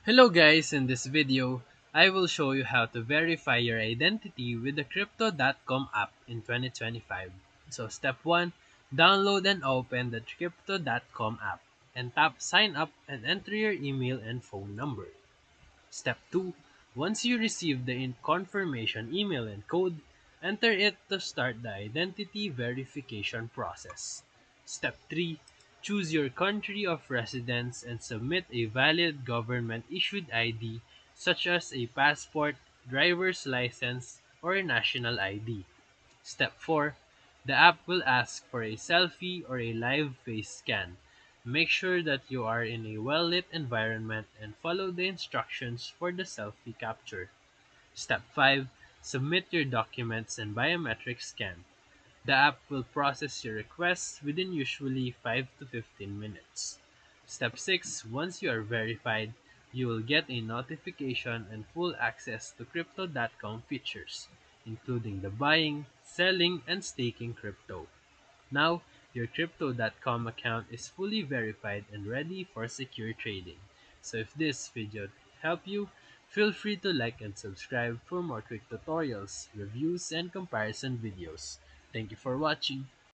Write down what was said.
Hello guys, in this video, I will show you how to verify your identity with the Crypto.com app in 2025. So step 1, download and open the Crypto.com app and tap sign up and enter your email and phone number. Step 2, once you receive the confirmation email and code, enter it to start the identity verification process. Step 3, choose your country of residence and submit a valid government-issued ID such as a passport, driver's license, or national ID. Step 4. The app will ask for a selfie or a live face scan. Make sure that you are in a well-lit environment and follow the instructions for the selfie capture. Step 5. Submit your documents and biometric scan. The app will process your requests within usually 5 to 15 minutes. Step 6. Once you are verified, you will get a notification and full access to Crypto.com features, including the buying, selling, and staking crypto. Now, your Crypto.com account is fully verified and ready for secure trading. So if this video helped you, feel free to like and subscribe for more quick tutorials, reviews, and comparison videos. Thank you for watching.